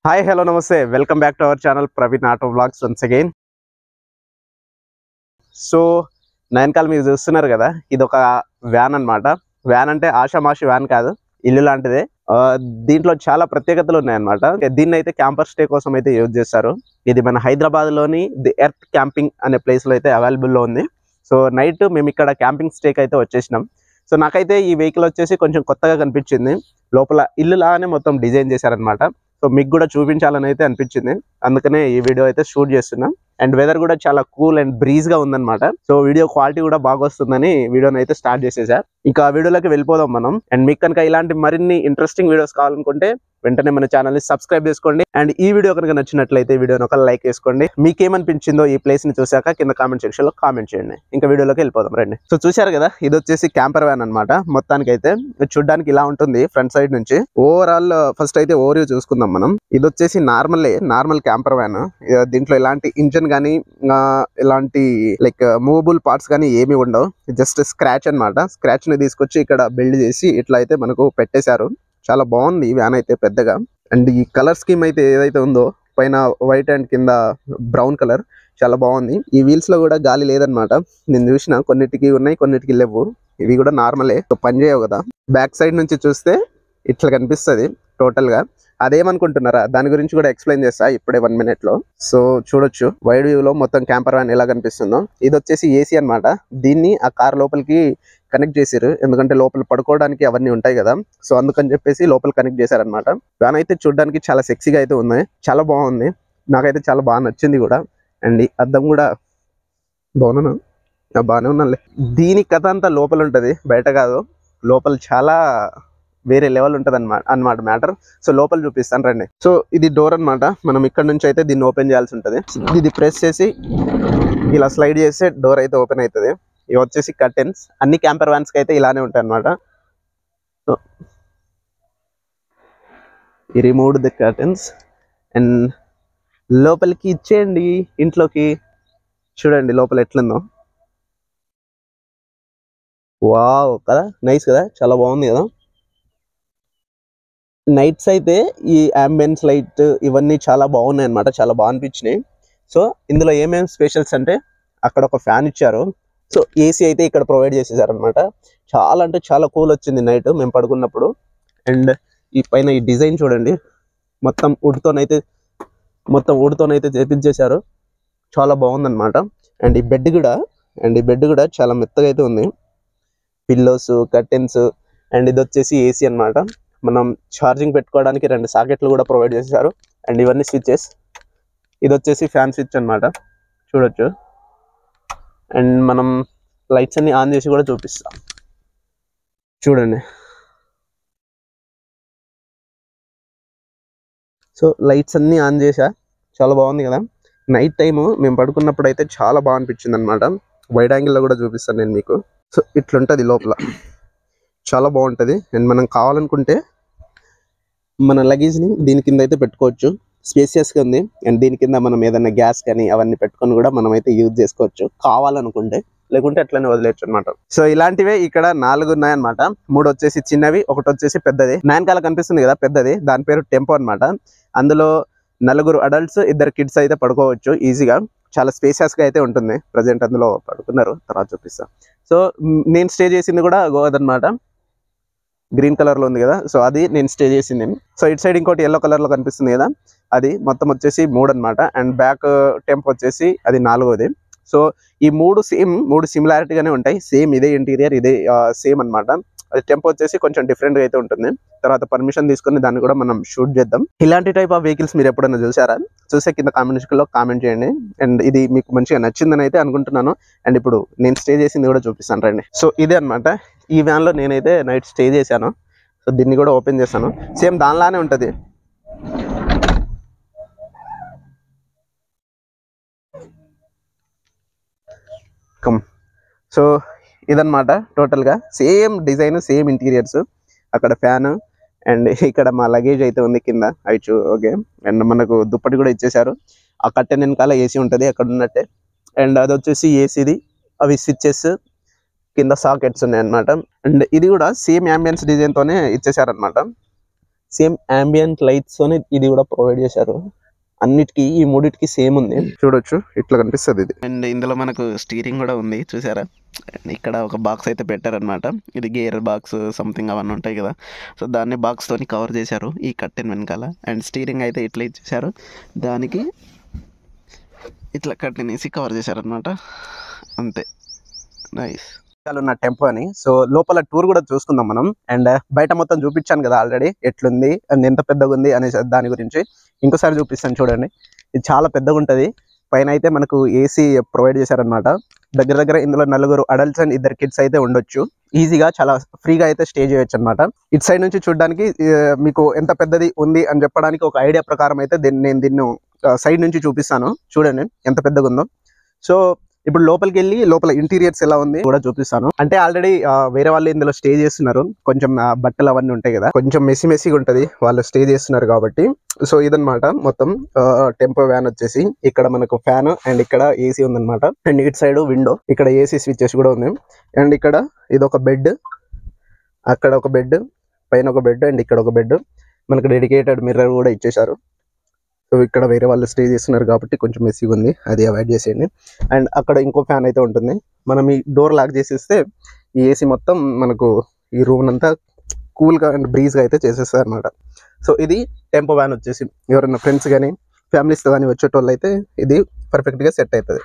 Hi, hello, namaste. Welcome back to our channel Praveen Auto Vlogs once again. So నయనకాల మీరు చూస్తున్నారు కదా, ఇది ఒక వ్యాన్ అన్నమాట. వ్యాన్ అంటే ఆషామాషి వ్యాన్ కాదు, ఇల్లు లాంటిదే. దీంట్లో చాలా ప్రత్యేకతలు ఉన్నాయన్నమాట. దీన్ని అయితే క్యాంపర్ స్టే కోసం అయితే యూజ్ చేస్తారు. ఇది మన హైదరాబాద్ లోని ది ఎర్త్ క్యాంపింగ్ అనే ప్లేస్ లో అయితే అవైలబుల్ లో ఉంది. సో నైట్ మేము ఇక్కడ క్యాంపింగ్ స్టేకి అయితే వచ్చేసినాం. సో నాకైతే ఈ వెహికల్ వచ్చేసి కొంచెం కొత్తగా కనిపించింది. లోపల ఇల్లు లాగానే మొత్తం డిజైన్ చేశారనమాట. సో మీకు కూడా చూపించాలని అయితే అనిపించింది, అందుకనే ఈ వీడియో అయితే షూట్ చేస్తున్నాం. అండ్ వెదర్ కూడా చాలా కూల్ అండ్ బ్రీజ్ గా ఉందన్నమాట. సో వీడియో క్వాలిటీ కూడా బాగా వస్తుందని వీడియోని అయితే స్టార్ట్ చేసేసారు. ఇంకా వీడియోలోకి వెళ్ళిపోదాం మనం. అండ్ మీకు కనుక ఇలాంటి మరిన్ని ఇంట్రెస్టింగ్ వీడియోస్ కావాలనుకుంటే వెంటనే మన ఛానల్ ని సబ్స్క్రైబ్ చేసుకోండి. అండ్ ఈ వీడియో కనుక నచ్చినట్లయితే వీడియోని ఒక లైక్ వేసుకోండి. మీకేమనిపించిందో ఈ ప్లేస్ ని చూసాక కింద కామెంట్ సెక్షన్ లో కామెంట్ చేయండి. ఇంకా వీడియోలోకి వెళ్ళిపోదాం రండి. సో చూశారు కదా, ఇది వచ్చేసి క్యాంపర్ వ్యాన్ అనమాట. మొత్తానికి అయితే చూడడానికి ఇలా ఉంటుంది ఫ్రంట్ సైడ్ నుంచి. ఓవరాల్ ఫస్ట్ అయితే ఓవర్ చూసుకుందాం మనం. ఇది వచ్చేసి నార్మల్ క్యాంపర్ వ్యాన్. దీంట్లో ఎలాంటి ఇంజన్ గానీ ఇలాంటి లైక్ మూవబుల్ పార్ట్స్ గానీ ఏమి ఉండవు. జస్ట్ స్క్రాచ్ అన్నమాట. స్క్రాచ్ ని తీసుకొచ్చి ఇక్కడ బిల్డ్ చేసి ఇట్లా అయితే మనకు పెట్టేశారు. చాలా బాగుంది ఈ వ్యాన్ అయితే పెద్దగా. అండ్ ఈ కలర్ స్కీమ్ అయితే ఏదైతే ఉందో, పైన వైట్ అండ్ కింద బ్రౌన్ కలర్, చాలా బాగుంది. ఈ వీల్స్ లో కూడా గాలి లేదనమాట. నేను చూసిన కొన్నిటికి ఉన్నాయి, కొన్నిటికి లేవు. ఇవి కూడా నార్మలే, పని చేయవు కదా. బ్యాక్ సైడ్ నుంచి చూస్తే ఇట్లా కనిపిస్తుంది టోటల్ గా. అదేమనుకుంటున్నారా, దాని గురించి కూడా ఎక్స్ప్లెయిన్ చేస్తా ఇప్పుడే 1 minute లో. సో చూడొచ్చు వైడ్ వ్యూ లో మొత్తం క్యాంపర్ వ్యాన్ ఎలా కనిపిస్తుందో. ఇది వచ్చేసి ఏసీ అన్నమాట. దీన్ని ఆ కార్ లోపలికి కనెక్ట్ చేసారు, ఎందుకంటే లోపల పడుకోవడానికి అవన్నీ ఉంటాయి కదా. సో అందుకని చెప్పేసి లోపల కనెక్ట్ చేశారనమాట. వ్యాన్ అయితే చూడడానికి చాలా సెక్సీగా అయితే ఉంది, చాలా బాగుంది. నాకైతే చాలా బాగా నచ్చింది కూడా. అండ్ ఈ అద్దం కూడా బాగానే ఉన్నానులే. దీని కథ అంతా లోపల ఉంటది, బయట కాదు. లోపల చాలా వేరే లెవెల్ ఉంటుంది అన్నమాట మ్యాటర్. సో లోపల చూపిస్తాను రండి. సో ఇది డోర్ అన్నమాట. మనం ఇక్కడ నుంచి అయితే దీన్ని ఓపెన్ చేయాల్సి ఉంటుంది. ఇది ప్రెస్ చేసి ఇలా స్లైడ్ చేస్తే డోర్ అయితే ఓపెన్ అవుతుంది. ఇవి వచ్చేసి కర్టెన్స్. అన్ని క్యాంపర్ వ్యాన్స్ కి అయితే ఇలానే ఉంటాయి అన్నమాట. సో ఈ రిమూవ్ ది కర్టెన్స్ అండ్ లోపలికి ఇచ్చేయండి ఇంట్లోకి. చూడండి లోపల ఎట్లుందో. వావ్ కదా, నైస్ కదా, చాలా బాగుంది కదా. నైట్స్ అయితే ఈ అంబియన్స్ లైట్ ఇవన్నీ చాలా బాగున్నాయి అనమాట, చాలా బాగా అనిపించినాయి. సో ఇందులో ఏమేమి స్పెషల్స్ అంటే, అక్కడ ఒక ఫ్యాన్ ఇచ్చారు. సో ఏసీ అయితే ఇక్కడ ప్రొవైడ్ చేసేసారు అనమాట. చాలా అంటే చాలా కూల్ వచ్చింది నైట్ మేము పడుకున్నప్పుడు. అండ్ ఈ పైన ఈ డిజైన్ చూడండి, మొత్తం వుడ్తోనైతే చేపించేశారు. చాలా బాగుందన్నమాట. అండ్ ఈ బెడ్ కూడా చాలా మెత్తగా అయితే ఉంది. Pillows, curtains. అండ్ ఇది వచ్చేసి ఏసీ అన్నమాట. మనం ఛార్జింగ్ పెట్టుకోవడానికి 2 సాకెట్లు కూడా ప్రొవైడ్ చేశారు. అండ్ ఇవన్నీ స్విచ్చెస్. ఇది వచ్చేసి ఫ్యాన్ స్విచ్ అన్నమాట, చూడొచ్చు. అండ్ మనం లైట్స్ అన్ని ఆన్ చేసి కూడా చూపిస్తాం, చూడండి. సో లైట్స్ అన్ని ఆన్ చేసా, చాలా బాగుంది కదా. నైట్ టైము మేము పడుకున్నప్పుడు అయితే చాలా బాగా అనిపించింది అనమాట. వైడ్ యాంగిల్లో కూడా చూపిస్తాను నేను మీకు. సో ఇట్లుంటుంది లోపల, చాలా బాగుంటుంది. అండ్ మనం కావాలనుకుంటే మన లగేజ్ని దీని కింద అయితే పెట్టుకోవచ్చు, స్పేసియస్గా ఉంది. అండ్ దీని కింద మనం ఏదైనా గ్యాస్ కానీ అవన్నీ పెట్టుకొని కూడా మనం అయితే యూజ్ చేసుకోవచ్చు కావాలనుకుంటే, లేకుంటే అట్లనే వదిలేచ్చు అనమాట. సో ఇలాంటివే ఇక్కడ 4 ఉన్నాయన్నమాట. 3 వచ్చేసి చిన్నవి, 1 వచ్చేసి పెద్దది. నయనకాల కనిపిస్తుంది కదా పెద్దది, దాని పేరు టెంపో అనమాట. అందులో 4 అడల్ట్స్, 2 కిడ్స్ అయితే పడుకోవచ్చు ఈజీగా. చాలా స్పేసియస్గా అయితే ఉంటుంది. ప్రజెంట్ అందులో పడుకున్నారు, తర్వాత చూపిస్తా. సో నేను స్టే చేసింది కూడా గోదన్నమాట, గ్రీన్ కలర్ లో ఉంది కదా. సో అది నేను స్టే చేసింది. సో ఇటు సైడ్ ఇంకోటి ఎల్లో కలర్ లో కనిపిస్తుంది కదా, అది మొత్తం వచ్చేసి 3 అనమాట. అండ్ బ్యాక్ టెంప్ వచ్చేసి అది 4వది. సో ఈ 3 సిమిలారిటీగానే ఉంటాయి. సేమ్ ఇదే ఇంటీరియర్, ఇదే సేమ్ అనమాట. అది టెంప్ వచ్చేసి కొంచెం డిఫరెంట్ గా అయితే ఉంటుంది. తర్వాత పర్మిషన్ తీసుకుని దాన్ని కూడా మనం షూట్ చేద్దాం. ఇలాంటి టైప్ ఆఫ్ వెహికల్స్ మీరు ఎప్పుడైనా చూసారా? చూసే కింద కామెంట్ లో కామెంట్ చేయండి. అండ్ ఇది మీకు మంచిగా నచ్చిందని అయితే అనుకుంటున్నాను. అండ్ ఇప్పుడు నేను స్టే చేసింది కూడా చూపిస్తాను రండి. సో ఇదే అనమాట, ఈ వ్యాన్ లో నేనైతే నైట్ స్టే చేశాను. సో దీన్ని కూడా ఓపెన్ చేశాను, సేమ్ దానిలానే ఉంటుంది. సో ఇదన్నమాట టోటల్గా సేమ్ డిజైన్, సేమ్ ఇంటీరియర్స్. అక్కడ ఫ్యాన్ అండ్ ఇక్కడ మా లగేజ్ అయితే ఉంది కింద ఐచు. ఓకే. అండ్ మనకు దుప్పటి కూడా ఇచ్చేసారు. ఆ కట్టెన్ వెనకాల ఏసీ ఉంటుంది అక్కడ ఉన్నట్టే. అండ్ అది వచ్చేసి ఏసీది, అవి స్విచ్చెస్, కింద సాకెట్స్ ఉన్నాయి అనమాట. అండ్ ఇది కూడా సేమ్ అంబియన్స్ డిజైన్ తోనే ఇచ్చేసారనమాట. సేమ్ ambient లైట్స్ అని ఇది కూడా ప్రొవైడ్ చేశారు. అన్నిటికీ ఈ మూడిటికి సేమ్ ఉంది, చూడొచ్చు ఇట్లా కనిపిస్తుంది ఇది. అండ్ ఇందులో మనకు స్టీరింగ్ కూడా ఉంది చూసారా. ఇక్కడ ఒక బాక్స్ అయితే పెట్టారనమాట, ఇది గేర్ బాక్స్ సంథింగ్ అవన్నీ ఉంటాయి కదా. సో దాన్ని బాక్స్ తోని కవర్ చేశారు ఈ కట్టెన్ వెనకాల. అండ్ స్టీరింగ్ అయితే ఇట్లా ఇచ్చేసారు, దానికి ఇట్లా కట్టెన్ వేసి కవర్ చేశారనమాట, అంతే. నైస్ ఉన్న టెంపో అని. సో లోపల టూర్ కూడా చూసుకుందాం మనం. అండ్ బయట మొత్తం చూపించాను కదా ఆల్రెడీ ఎట్లుంది అండ్ ఎంత పెద్దగా ఉంది అనే దాని గురించి ఇంకోసారి చూపిస్తాను చూడండి. ఇది చాలా పెద్దగా ఉంటుంది. పైన అయితే మనకు ఏసీ ప్రొవైడ్ చేశారనమాట. దగ్గర దగ్గర ఇందులో 4 అడల్ట్స్ అండ్ 2 కిడ్స్ అయితే ఉండొచ్చు. ఈజీగా చాలా ఫ్రీగా అయితే స్టే చేయొచ్చు అనమాట. ఇటు సైడ్ నుంచి చూడడానికి మీకు ఎంత పెద్దది ఉంది అని చెప్పడానికి ఒక ఐడియా ప్రకారం అయితే నేను దీన్ని సైడ్ నుంచి చూపిస్తాను, చూడండి ఎంత పెద్దగా ఉందో. సో ఇప్పుడు లోపలికి వెళ్ళి లోపల ఇంటీరియర్స్ ఎలా ఉంది కూడా చూపిస్తాను. అంటే ఆల్రెడీ వేరే వాళ్ళు ఇందులో స్టే చేస్తున్నారు, కొంచెం బట్టలు అవన్నీ ఉంటాయి కదా, కొంచెం మెస్సీగా ఉంటది వాళ్ళు స్టే చేస్తున్నారు కాబట్టి. సో ఇదన్నమాట మొత్తం టెంపో వ్యాన్ వచ్చేసి. ఇక్కడ మనకు ఫ్యాన్ అండ్ ఇక్కడ ఏసీ ఉందన్నమాట. అండ్ ఇటు సైడ్ విండో, ఇక్కడ ఏసీ స్విచ్చెస్ కూడా ఉంది. అండ్ ఇక్కడ ఇది ఒక బెడ్, అక్కడ ఒక బెడ్, పైన ఒక బెడ్ అండ్ ఇక్కడ ఒక బెడ్. మనకు డెడికేటెడ్ మిర్రర్ కూడా ఇచ్చేసారు. సో ఇక్కడ వేరే వాళ్ళు స్టే చేస్తున్నారు కాబట్టి కొంచెం మెస్సీగా ఉంది, అది అవాయిడ్ చేసేయండి. అండ్ అక్కడ ఇంకో ఫ్యాన్ అయితే ఉంటుంది. మనం ఈ డోర్ లాక్ చేసేస్తే ఈ ఏసీ మొత్తం మనకు ఈ రూమ్ అంతా కూల్గా అండ్ బ్రీజ్గా అయితే చేసేస్తారు అనమాట. సో ఇది టెంపో వ్యాన్ వచ్చేసి ఎవరైనా ఫ్రెండ్స్ కానీ ఫ్యామిలీస్తో కానీ వచ్చేటోళ్ళు అయితే ఇది పర్ఫెక్ట్గా సెట్ అవుతుంది.